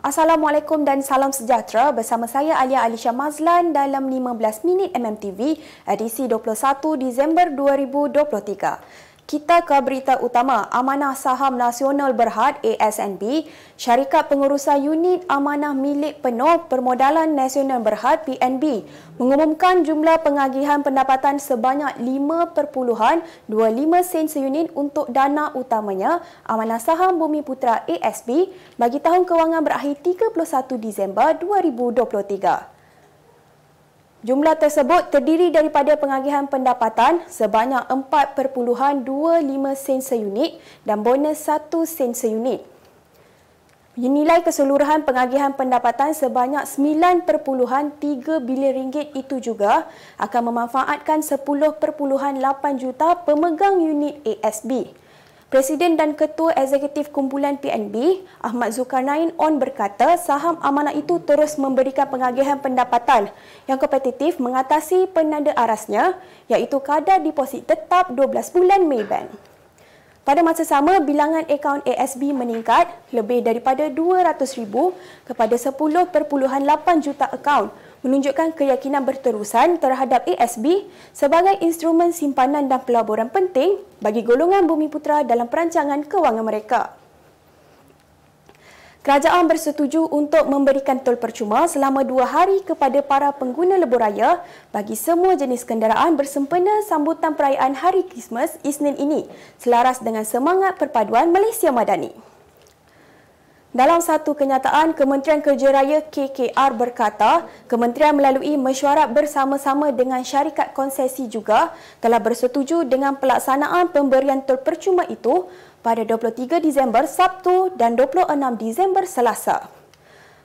Assalamualaikum dan salam sejahtera, bersama saya Alia Alisha Mazlan dalam 15 minit MMTV edisi 21 Disember 2023. Kita ke berita utama. Amanah Saham Nasional Berhad ASNB, Syarikat Pengurusan Unit Amanah Milik Penuh Permodalan Nasional Berhad PNB, mengumumkan jumlah pengagihan pendapatan sebanyak 5.25 sen seunit untuk dana utamanya Amanah Saham Bumiputra ASB bagi tahun kewangan berakhir 31 Disember 2023. Jumlah tersebut terdiri daripada pengagihan pendapatan sebanyak 4.25 sen seunit dan bonus 1 sen seunit. Nilai keseluruhan pengagihan pendapatan sebanyak 9.3 bilion ringgit itu juga akan memanfaatkan 10.8 juta pemegang unit ASB. Presiden dan Ketua Eksekutif Kumpulan PNB, Ahmad Zulkarnain On berkata saham amanah itu terus memberikan pengagihan pendapatan yang kompetitif mengatasi penanda arasnya iaitu kadar deposit tetap 12 bulan Maybank. Pada masa sama, bilangan akaun ASB meningkat lebih daripada 200,000 kepada 10.8 juta akaun, menunjukkan keyakinan berterusan terhadap ASB sebagai instrumen simpanan dan pelaburan penting bagi golongan Bumiputra dalam perancangan kewangan mereka. Kerajaan bersetuju untuk memberikan tol percuma selama 2 hari kepada para pengguna lebuh raya bagi semua jenis kenderaan bersempena sambutan perayaan Hari Krismas Isnin ini, selaras dengan semangat perpaduan Malaysia Madani. Dalam satu kenyataan, Kementerian Kerja Raya KKR berkata, Kementerian melalui mesyuarat bersama-sama dengan syarikat konsesi juga telah bersetuju dengan pelaksanaan pemberian tol percuma itu pada 23 Disember Sabtu dan 26 Disember Selasa.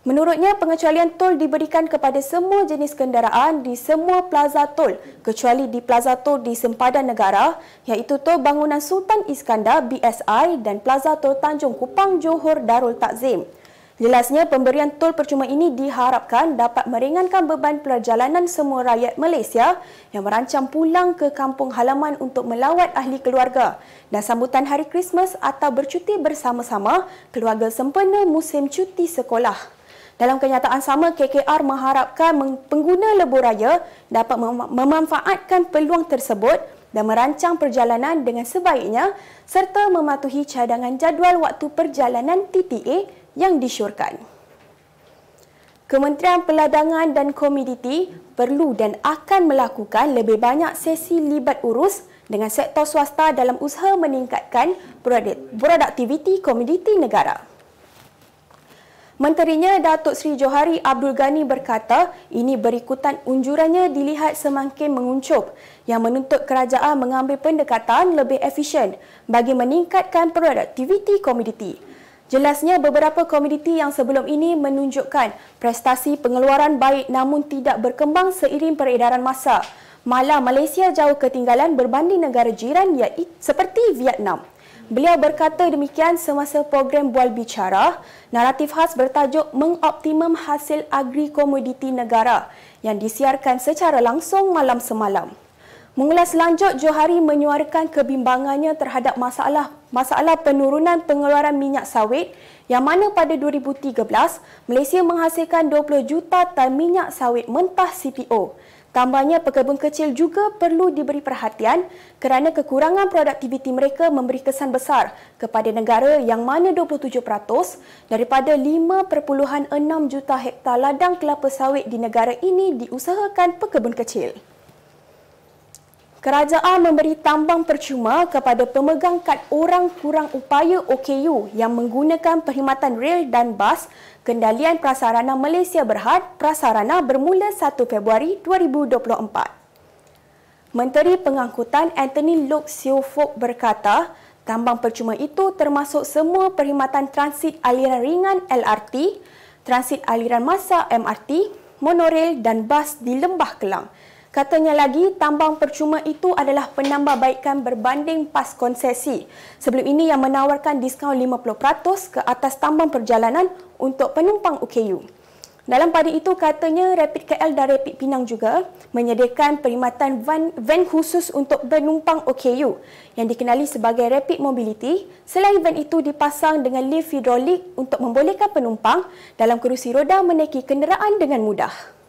Menurutnya, pengecualian tol diberikan kepada semua jenis kenderaan di semua plaza tol kecuali di plaza tol di sempadan negara iaitu Tol Bangunan Sultan Iskandar BSI dan plaza tol Tanjung Kupang Johor Darul Takzim. Jelasnya, pemberian tol percuma ini diharapkan dapat meringankan beban perjalanan semua rakyat Malaysia yang merancang pulang ke kampung halaman untuk melawat ahli keluarga dan sambutan Hari Krismas atau bercuti bersama-sama keluarga sempena musim cuti sekolah. Dalam kenyataan sama, KKR mengharapkan pengguna lebuh raya dapat memanfaatkan peluang tersebut dan merancang perjalanan dengan sebaiknya serta mematuhi cadangan jadual waktu perjalanan TTA yang disyorkan. Kementerian Perdagangan dan Komoditi perlu dan akan melakukan lebih banyak sesi libat urus dengan sektor swasta dalam usaha meningkatkan produktiviti komoditi negara. Menterinya Datuk Seri Johari Abdul Ghani berkata ini berikutan unjurannya dilihat semakin menguncup yang menuntut kerajaan mengambil pendekatan lebih efisien bagi meningkatkan produktiviti komoditi. Jelasnya beberapa komoditi yang sebelum ini menunjukkan prestasi pengeluaran baik namun tidak berkembang seiring peredaran masa. Malah Malaysia jauh ketinggalan berbanding negara jiran iaitu seperti Vietnam. Beliau berkata demikian semasa program Bual Bicara, naratif khas bertajuk Mengoptimum Hasil Agri-Komoditi Negara yang disiarkan secara langsung malam semalam. Mengulas lanjut, Johari menyuarakan kebimbangannya terhadap masalah penurunan pengeluaran minyak sawit yang mana pada 2013, Malaysia menghasilkan 20 juta tan minyak sawit mentah CPO. Tambahnya, pekebun kecil juga perlu diberi perhatian kerana kekurangan produktiviti mereka memberi kesan besar kepada negara yang mana 27% daripada 5.6 juta hektar ladang kelapa sawit di negara ini diusahakan pekebun kecil. Kerajaan memberi tambang percuma kepada pemegang kad orang kurang upaya OKU yang menggunakan perkhidmatan rel dan bas Kendalian Prasarana Malaysia Berhad Prasarana bermula 1 Februari 2024. Menteri Pengangkutan Anthony Loke Siew Fook berkata, tambang percuma itu termasuk semua perkhidmatan transit aliran ringan LRT, transit aliran massa MRT, monorail dan bas di Lembah Kelang. Katanya lagi, tambang percuma itu adalah penambahbaikan berbanding pas konsesi. Sebelum ini yang menawarkan diskaun 50% ke atas tambang perjalanan untuk penumpang OKU. Dalam pada itu, katanya Rapid KL dan Rapid Penang juga menyediakan perkhidmatan van khusus untuk penumpang OKU yang dikenali sebagai Rapid Mobility. Selain van itu dipasang dengan lift hidrolik untuk membolehkan penumpang dalam kerusi roda menaiki kenderaan dengan mudah.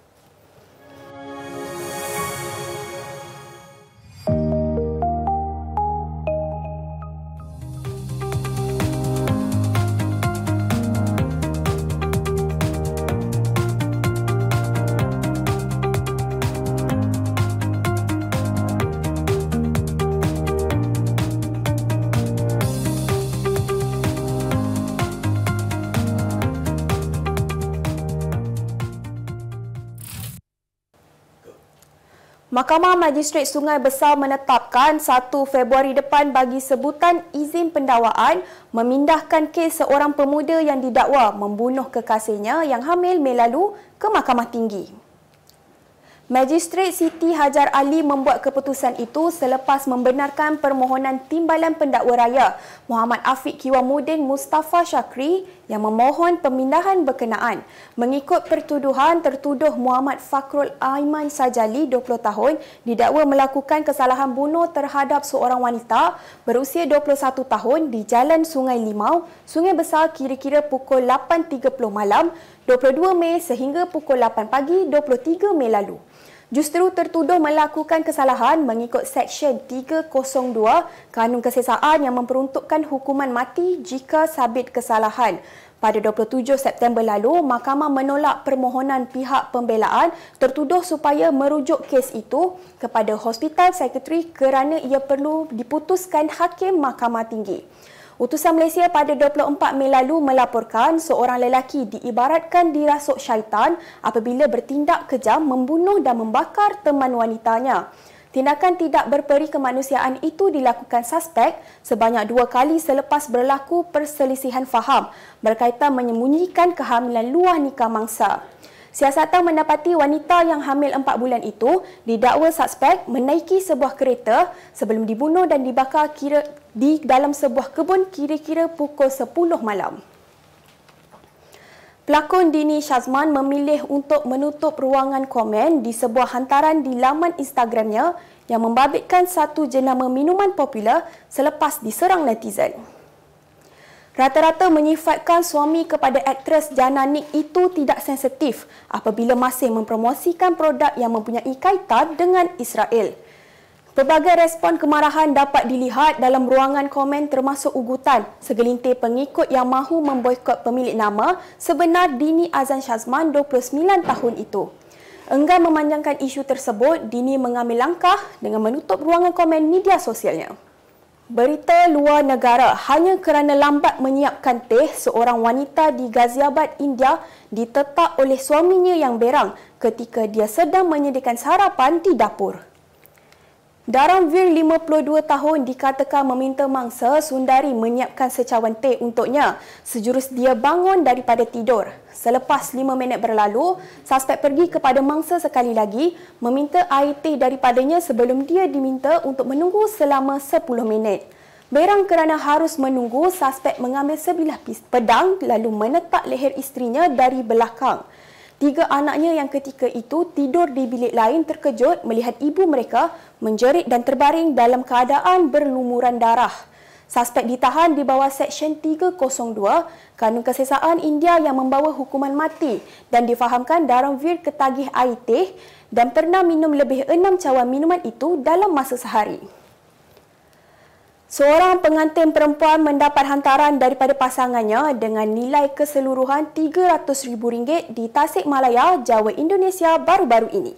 Mahkamah Magistrate Sungai Besar menetapkan 1 Februari depan bagi sebutan izin pendakwaan memindahkan kes seorang pemuda yang didakwa membunuh kekasihnya yang hamil Mei lalu ke Mahkamah Tinggi. Magistrate Siti Hajar Ali membuat keputusan itu selepas membenarkan permohonan Timbalan Pendakwa Raya Muhammad Afiq Kiwamuddin Mustafa Syakri yang memohon pemindahan berkenaan mengikut pertuduhan tertuduh Muhammad Fakrul Aiman Sajali 20 tahun didakwa melakukan kesalahan bunuh terhadap seorang wanita berusia 21 tahun di Jalan Sungai Limau, Sungai Besar kira-kira pukul 8.30 malam 22 Mei sehingga pukul 8 pagi 23 Mei lalu. Justru tertuduh melakukan kesalahan mengikut Seksyen 302 Kanun Kesesaan yang memperuntukkan hukuman mati jika sabit kesalahan. Pada 27 September lalu, mahkamah menolak permohonan pihak pembelaan tertuduh supaya merujuk kes itu kepada Hospital Sekretari kerana ia perlu diputuskan Hakim Mahkamah Tinggi. Utusan Malaysia pada 24 Mei lalu melaporkan seorang lelaki diibaratkan dirasuk syaitan apabila bertindak kejam membunuh dan membakar teman wanitanya. Tindakan tidak berperi kemanusiaan itu dilakukan suspek sebanyak 2 kali selepas berlaku perselisihan faham berkaitan menyembunyikan kehamilan luar nikah mangsa. Siasatan mendapati wanita yang hamil 4 bulan itu didakwa suspek menaiki sebuah kereta sebelum dibunuh dan dibakar di dalam sebuah kebun kira-kira pukul 10 malam. Pelakon Dini Shazman memilih untuk menutup ruangan komen di sebuah hantaran di laman Instagramnya yang membabitkan satu jenama minuman popular selepas diserang netizen. Rata-rata menyifatkan suami kepada aktris Jana Nick itu tidak sensitif apabila masih mempromosikan produk yang mempunyai kaitan dengan Israel. Pelbagai respon kemarahan dapat dilihat dalam ruangan komen termasuk ugutan segelintir pengikut yang mahu memboikot pemilik nama sebenar Dini Azan Shazman 29 tahun itu. Enggan memanjangkan isu tersebut, Dini mengambil langkah dengan menutup ruangan komen media sosialnya. Berita luar negara, hanya kerana lambat menyiapkan teh, seorang wanita di Ghaziabad, India ditetak oleh suaminya yang berang ketika dia sedang menyediakan sarapan di dapur. Daramvir 52 tahun dikatakan meminta mangsa Sundari menyiapkan secawan teh untuknya sejurus dia bangun daripada tidur. Selepas 5 minit berlalu, suspek pergi kepada mangsa sekali lagi meminta air teh daripadanya sebelum dia diminta untuk menunggu selama 10 minit. Berang kerana harus menunggu, suspek mengambil sebilah pedang lalu menetak leher isterinya dari belakang. 3 anaknya yang ketika itu tidur di bilik lain terkejut melihat ibu mereka menjerit dan terbaring dalam keadaan berlumuran darah. Suspek ditahan di bawah Seksyen 302 Kanun Kesesaan India yang membawa hukuman mati dan difahamkan Daramvir ketagih air teh dan pernah minum lebih 6 cawan minuman itu dalam masa sehari. Seorang pengantin perempuan mendapat hantaran daripada pasangannya dengan nilai keseluruhan RM300,000 di Tasikmalaya, Jawa, Indonesia baru-baru ini.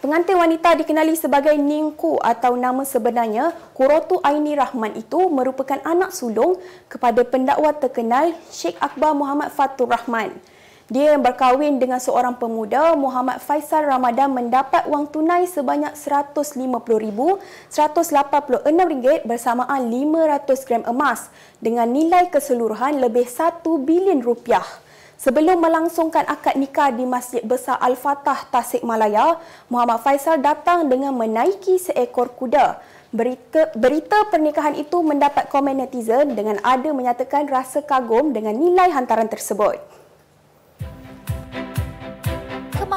Pengantin wanita dikenali sebagai Ningku atau nama sebenarnya Kurotu Aini Rahman itu merupakan anak sulung kepada pendakwa terkenal Sheikh Akbar Muhammad Fatur Rahman. Dia yang berkahwin dengan seorang pemuda, Muhammad Faisal Ramadan, mendapat wang tunai sebanyak RM150,186 bersamaan 500 gram emas dengan nilai keseluruhan lebih RM1 bilion. Sebelum melangsungkan akad nikah di Masjid Besar Al-Fatah, Tasikmalaya, Muhammad Faisal datang dengan menaiki seekor kuda. Berita pernikahan itu mendapat komen netizen dengan ada menyatakan rasa kagum dengan nilai hantaran tersebut.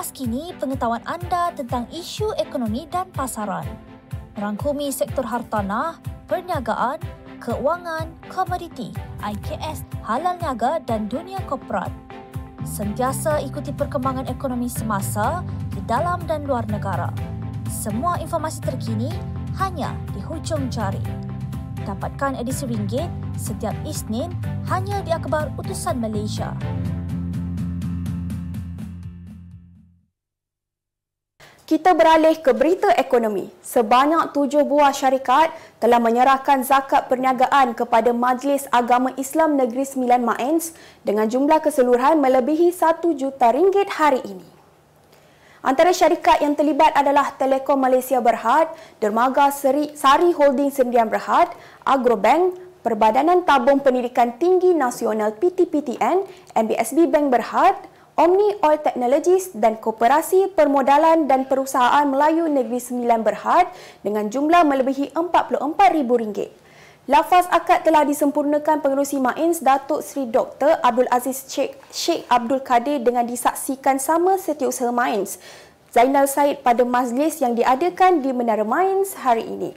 kupas kini pengetahuan anda tentang isu ekonomi dan pasaran. Merangkumi sektor hartanah, perniagaan, keuangan, komoditi, IKS, halal niaga dan dunia korporat. Sentiasa ikuti perkembangan ekonomi semasa di dalam dan luar negara. Semua informasi terkini hanya di hujung jari. Dapatkan edisi ringgit setiap Isnin hanya di Akhbar Utusan Malaysia. Kita beralih ke berita ekonomi. Sebanyak 7 buah syarikat telah menyerahkan zakat perniagaan kepada Majlis Agama Islam Negeri Sembilan Mains dengan jumlah keseluruhan melebihi RM1 juta hari ini. Antara syarikat yang terlibat adalah Telekom Malaysia Berhad, Dermaga Sari Holding Sdn Berhad, Agrobank, Perbadanan Tabung Pendidikan Tinggi Nasional PTPTN, MBSB Bank Berhad, Omni Oil Technologies dan Koperasi Permodalan dan Perusahaan Melayu Negeri Sembilan Berhad dengan jumlah melebihi RM44,000. Lafaz akad telah disempurnakan Pengerusi Mains Datuk Seri Dr. Abdul Aziz Sheikh Abdul Kadir dengan disaksikan sama Setiausaha Mains Zainal Said pada majlis yang diadakan di Menara Mains hari ini.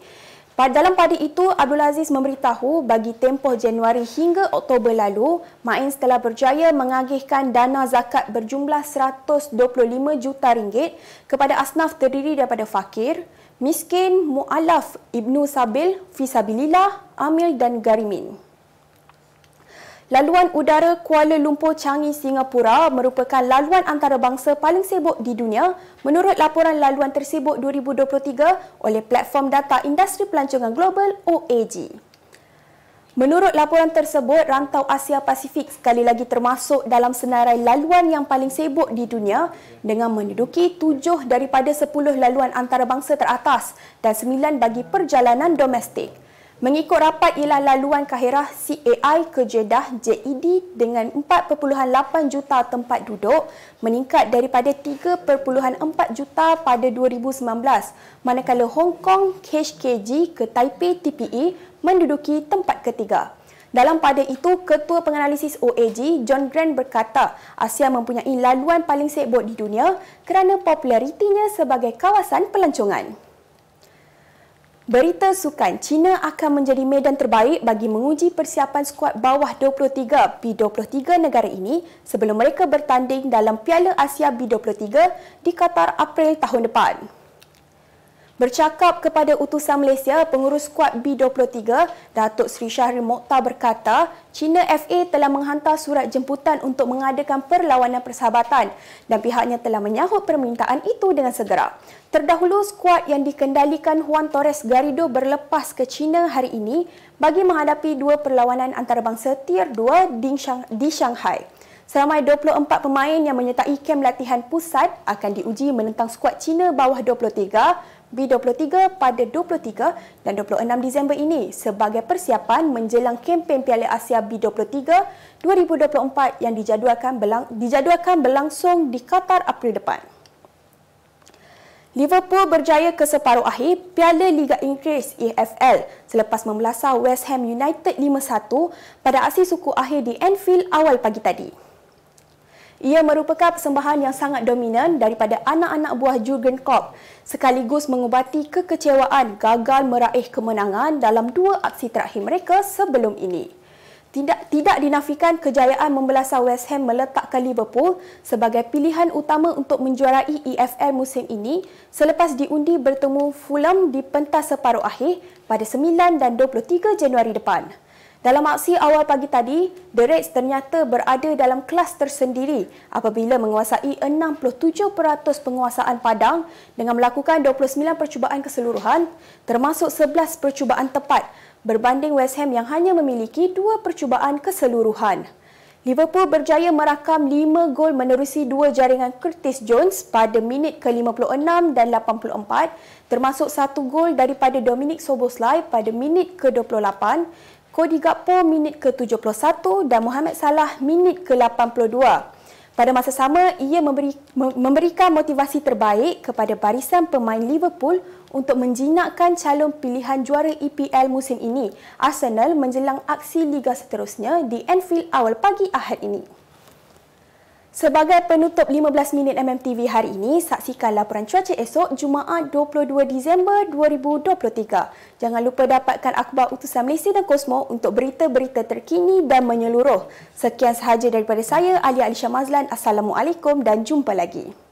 Dalam pada itu, Abdul Aziz memberitahu bagi tempoh Januari hingga Oktober lalu, Mains telah berjaya mengagihkan dana zakat berjumlah RM125 juta kepada asnaf terdiri daripada fakir, miskin, mu'alaf, ibnu sabil, fisabilillah, amil dan garimin. Laluan udara Kuala Lumpur Changi Singapura merupakan laluan antarabangsa paling sibuk di dunia menurut laporan laluan tersibuk 2023 oleh Platform Data Industri Pelancongan Global OAG. Menurut laporan tersebut, rantau Asia Pasifik sekali lagi termasuk dalam senarai laluan yang paling sibuk di dunia dengan menduduki 7 daripada 10 laluan antarabangsa teratas dan 9 bagi perjalanan domestik. Mengikut rapat ialah laluan Kahirah CAI ke Jeddah JED dengan 4.8 juta tempat duduk meningkat daripada 3.4 juta pada 2019, manakala Hong Kong HKG ke Taipei TPE menduduki tempat ketiga. Dalam pada itu, Ketua Penganalisis OAG John Grant berkata Asia mempunyai laluan paling sibuk di dunia kerana popularitinya sebagai kawasan pelancongan. Berita sukan, China akan menjadi medan terbaik bagi menguji persiapan skuad bawah 23 B23 negara ini sebelum mereka bertanding dalam Piala Asia B23 di Qatar April tahun depan. Bercakap kepada utusan Malaysia, pengurus skuad B23, Datuk Seri Syahril Mokhtar berkata, China FA telah menghantar surat jemputan untuk mengadakan perlawanan persahabatan dan pihaknya telah menyahut permintaan itu dengan segera. Terdahulu, skuad yang dikendalikan Juan Torres Garrido berlepas ke China hari ini bagi menghadapi 2 perlawanan antarabangsa Tier 2 di Shanghai. Seramai 24 pemain yang menyertai kem latihan pusat akan diuji menentang skuad China bawah 23 B23 pada 23 dan 26 Disember ini sebagai persiapan menjelang kempen Piala Asia B23 2024 yang dijadualkan berlangsung di Qatar April depan. Liverpool berjaya ke separuh akhir Piala Liga Inggeris EFL selepas membelasah West Ham United 5-1 pada aksi suku akhir di Anfield awal pagi tadi. Ia merupakan persembahan yang sangat dominan daripada anak-anak buah Jurgen Klopp sekaligus mengubati kekecewaan gagal meraih kemenangan dalam 2 aksi terakhir mereka sebelum ini. Tidak dinafikan kejayaan membelasah West Ham meletakkan Liverpool sebagai pilihan utama untuk menjuarai EFL musim ini selepas diundi bertemu Fulham di pentas separuh akhir pada 9 dan 23 Januari depan. Dalam aksi awal pagi tadi, The Reds ternyata berada dalam kelas tersendiri apabila menguasai 67% penguasaan padang dengan melakukan 29 percubaan keseluruhan termasuk 11 percubaan tepat berbanding West Ham yang hanya memiliki 2 percubaan keseluruhan. Liverpool berjaya merakam 5 gol menerusi 2 jaringan Curtis Jones pada minit ke-56 dan 84 termasuk 1 gol daripada Dominic Szoboszlai pada minit ke-28, Cody Gakpo minit ke-71 dan Mohamed Salah minit ke-82. Pada masa sama, ia memberikan motivasi terbaik kepada barisan pemain Liverpool untuk menjinakkan calon pilihan juara EPL musim ini, Arsenal, menjelang aksi liga seterusnya di Anfield awal pagi Ahad ini. Sebagai penutup 15 minit MMTV hari ini, saksikan laporan cuaca esok Jumaat 22 Disember 2023. Jangan lupa dapatkan akhbar utusan Malaysia dan Kosmo untuk berita-berita terkini dan menyeluruh. Sekian sahaja daripada saya, Alia Alisha Mazlan. Assalamualaikum dan jumpa lagi.